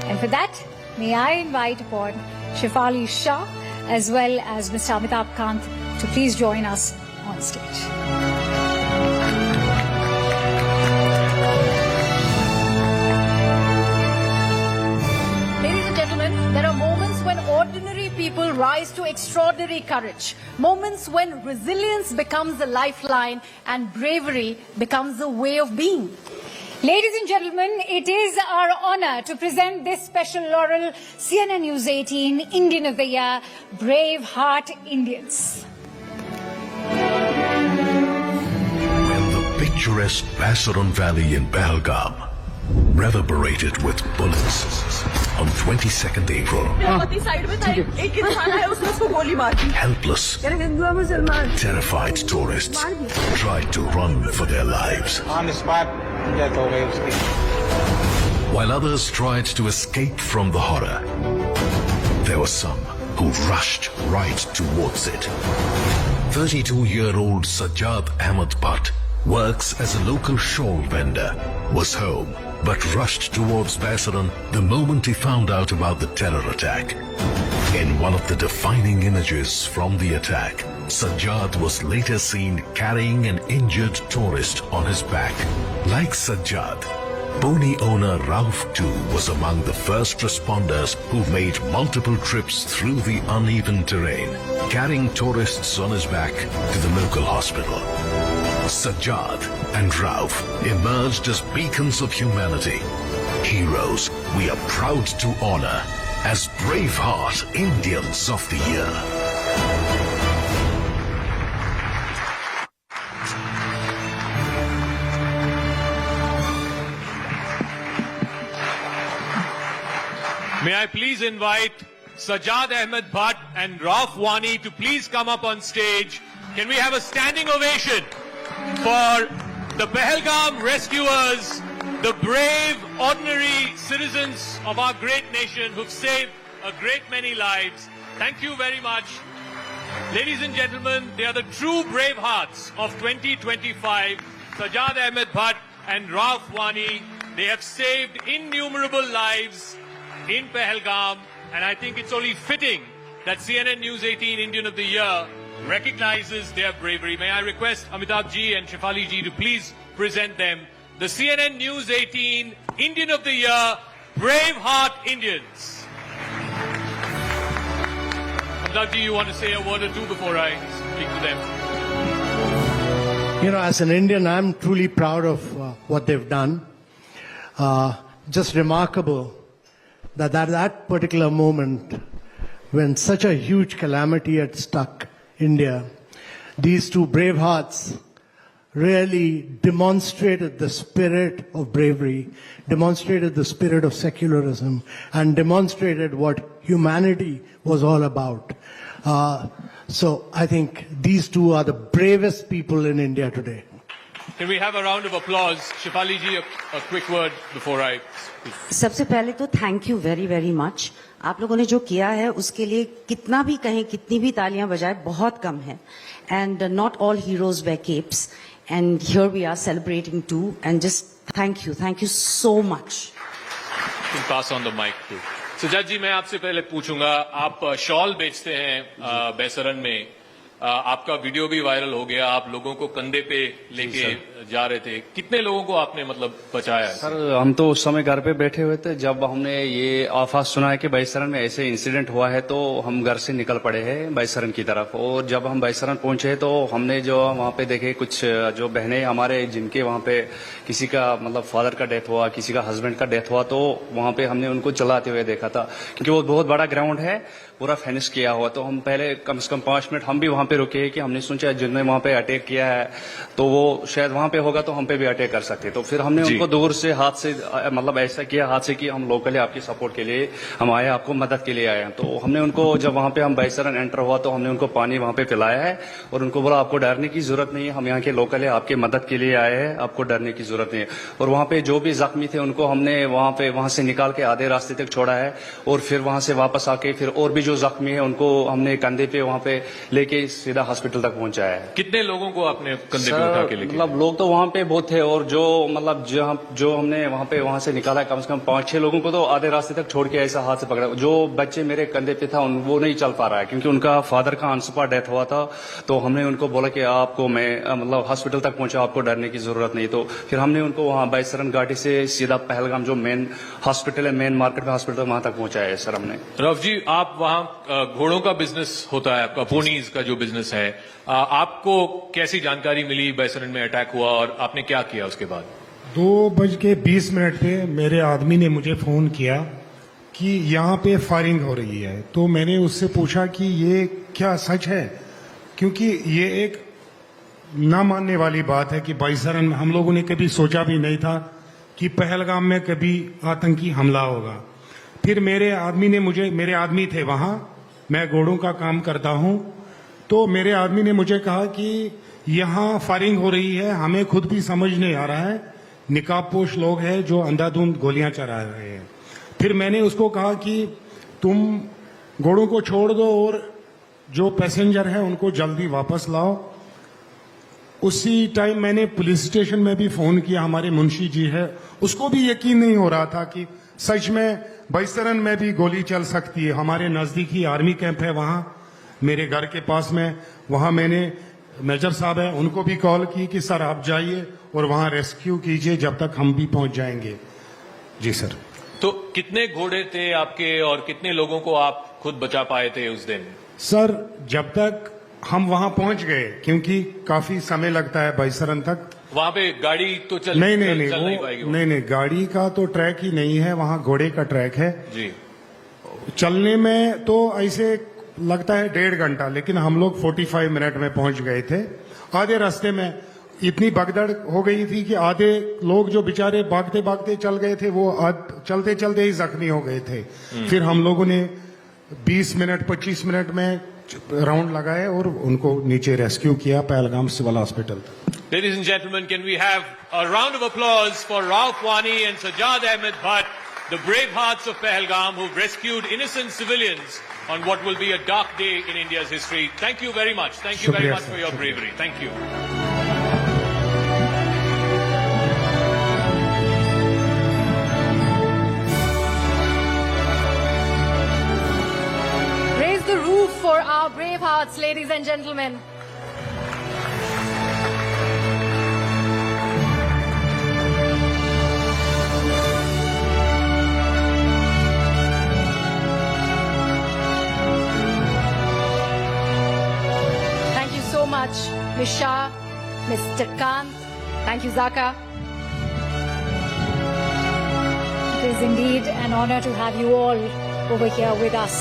And for that, may I invite upon Shefali Shah as well as Mr. Amitabh Kant to please join us on stage. There are moments when ordinary people rise to extraordinary courage. Moments when resilience becomes a lifeline and bravery becomes a way of being. Ladies and gentlemen, it is our honor to present this special laurel, CNN News 18 Indian of the Year, Braveheart Indians. When the picturesque Basaran Valley in Pahalgam reverberated with bullets on 22nd April. Helpless, terrified tourists tried to run for their lives. On the spot, death हो गई उसकी. While others tried to escape from the horror, there were some who rushed right towards it. 32-year-old Sajjad Ahmed Bhatt works as a local shawl vendor, was home, but rushed towards Basaran the moment he found out about the terror attack. In one of the defining images from the attack, Sajjad was later seen carrying an injured tourist on his back. Like Sajjad, pony owner Rauf too was among the first responders who made multiple trips through the uneven terrain, carrying tourists on his back to the local hospital. Sajjad and Rauf emerged as beacons of humanity, heroes we are proud to honor as Braveheart Indians of the Year. May I please invite Sajjad Ahmed Bhatt and Rauf Wani to please come up on stage. Can we have a standing ovation for the Pahalgam rescuers, the brave, ordinary citizens of our great nation who've saved a great many lives. Thank you very much. Ladies and gentlemen, they are the true brave hearts of 2025. Sajjad Ahmed Bhatt and Rauf Wani, they have saved innumerable lives in Pahalgam, and I think it's only fitting that CNN News 18 Indian of the Year recognizes their bravery. May I request Amitabh ji and Shefali ji to please present them. The CNN News 18 Indian of the Year, Braveheart Indians. Amitabh ji, you want to say a word or two before I speak to them? You know, as an Indian, I'm truly proud of what they've done. Just remarkable that at that particular moment, when such a huge calamity had struck India, these two brave hearts really demonstrated the spirit of bravery, demonstrated the spirit of secularism, and demonstrated what humanity was all about. So I think these two are the bravest people in India today. Can we have a round of applause? Shefali ji, a quick word before I speak. सबसे पहले तो thank you very very much. आप लोगों ने जो किया है उसके लिए कितना भी कहें, कितनी भी तालियां बजाएं, बहुत कम है. And not all heroes wear capes. And here we are celebrating too. And just thank you so much. You can pass on the mic too. Sajjad जी, मैं आपसे पहले पूछूंगा, आप शॉल बेचते हैं बैसरन में, आपका वीडियो भी वायरल हो गया, आप लोगों को कंधे पे लेके जा रहे थे. कितने लोगों को आपने मतलब बचाया? सर, हम तो उस समय घर पे बैठे हुए थे. जब हमने ये आफत सुना है कि बैसरन में ऐसे इंसिडेंट हुआ है तो हम घर से निकल पड़े हैं बैसरन की तरफ. और जब हम बैसरन पहुंचे तो हमने जो वहाँ पे देखे कुछ जो बहनें हमारे जिनके वहाँ पे किसी का मतलब फादर का डेथ हुआ, किसी का हस्बैंड का डेथ हुआ, तो वहाँ पे हमने उनको चलाते हुए देखा था. क्योंकि वो बहुत बड़ा ग्राउंड है, पूरा फिनिश किया हुआ. तो हम पहले कम से कम 5 मिनट हम भी वहाँ पे रुके कि हमने सोचा जिन्होंने वहाँ पे अटैक किया है तो वो शायद वहाँ पे होगा तो हम पे भी अटैक कर सकते. तो फिर हमने उनको दूर से हाथ से मतलब ऐसा किया हाथ से कि हम लोकली आपकी सपोर्ट के लिए हम आए, आपको मदद के लिए आए हैं. तो हमने उनको जब वहाँ पे हम बैसरन एंटर हुआ तो हमने उनको पानी वहाँ पे पिलाया है और उनको बोला आपको डरने की जरूरत नहीं है, हम यहाँ के लोकल है, आपके मदद के लिए आए हैं, आपको डरने की जरूरत नहीं है. और वहाँ पे जो भी जख्मी थे उनको हमने वहाँ से निकाल के आधे रास्ते तक छोड़ा है और फिर वहाँ से वापस आके फिर और भी जो जख्मी है उनको हमने कंधे पे वहाँ पे लेके सीधा हॉस्पिटल तक पहुंचाया है। कितने लोगों को आपने कंधे पे उठा के लेके? मतलब लोग तो वहाँ पे बहुत थे, और जो मतलब जो हमने वहाँ से निकाला कम से कम 5-6 लोगों को तो आधे रास्ते तक छोड़ के ऐसा हाथ से पकड़ा। जो बच्चे मेरे कंधे पे था वो नहीं चल पा रहा है, क्योंकि उनका फादर का अनस्पॉट डेथ हुआ था। तो हमने उनको बोला कि आपको मैं मतलब हॉस्पिटल तक पहुंचा, आपको डरने की जरूरत नहीं। तो फिर हमने उनको वहाँ बाईसरन घाटी से सीधा पहलगाम जो मेन हॉस्पिटल है, मेन मार्केट में हॉस्पिटल, वहां तक पहुंचाया है सर हमने। रफ जी, आप वहाँ घोड़ों का बिजनेस होता है, आपका पोनीज का जो बिजनेस है, आपको कैसी जानकारी मिली बैसरन में अटैक हुआ और आपने क्या किया उसके बाद? 2:20 पे मेरे आदमी ने मुझे फोन किया कि यहाँ पे फायरिंग हो रही है। तो मैंने उससे पूछा कि ये क्या सच है, क्योंकि ये एक ना मानने वाली बात है कि बाईसरन में हम लोगों ने कभी सोचा भी नहीं था कि पहलगाम में कभी आतंकी हमला होगा। फिर मेरे आदमी थे वहां, मैं घोड़ों का काम करता हूं, तो मेरे आदमी ने मुझे कहा कि यहाँ फायरिंग हो रही है, हमें खुद भी समझ नहीं आ रहा है, निकाबपोश लोग हैं जो अंधाधुंध गोलियां चला रहे हैं। फिर मैंने उसको कहा कि तुम घोड़ों को छोड़ दो और जो पैसेंजर है उनको जल्दी वापस लाओ। उसी टाइम मैंने पुलिस स्टेशन में भी फोन किया, हमारे मुंशी जी है, उसको भी यकीन नहीं हो रहा था कि सच में बैसरन में भी गोली चल सकती है। हमारे नजदीक ही आर्मी कैंप है वहां, मेरे घर के पास में, वहां मैंने मेजर साहब है उनको भी कॉल की कि सर आप जाइए और वहां रेस्क्यू कीजिए जब तक हम भी पहुंच जाएंगे। जी सर। तो कितने घोड़े थे आपके और कितने लोगों को आप खुद बचा पाए थे उस दिन? सर जब तक हम वहां पहुंच गए, क्योंकि काफी समय लगता है बैसरन तक, वहां पे गाड़ी तो चल नहीं पाएगी वो? नहीं गाड़ी का तो ट्रैक ही नहीं है, वहां घोड़े का ट्रैक है जी। चलने में तो ऐसे लगता है 1.5 घंटा, लेकिन हम लोग 45 मिनट में पहुंच गए थे। आधे रास्ते में इतनी भगदड़ हो गई थी कि आधे लोग जो बेचारे भागते भागते चल गए थे वो चलते चलते ही जख्मी हो गए थे। फिर हम लोगों ने 20 मिनट 25 मिनट में राउंड लगाए और उनको नीचे रेस्क्यू किया Pahalgam civil hospital. Ladies and gentlemen, can we have a round of applause for Rauf Wani and Sajjad Ahmed Bhatt, the brave hearts of Pahalgam who've rescued innocent civilians on what will be a dark day in India's history. Thank you very much. Thank you very much for your bravery. Thank you. Raise the roof for our brave hearts, ladies and gentlemen. Much, Ms. Shah, Mr. Kant. Thank you, Zaka. It is indeed an honor to have you all over here with us.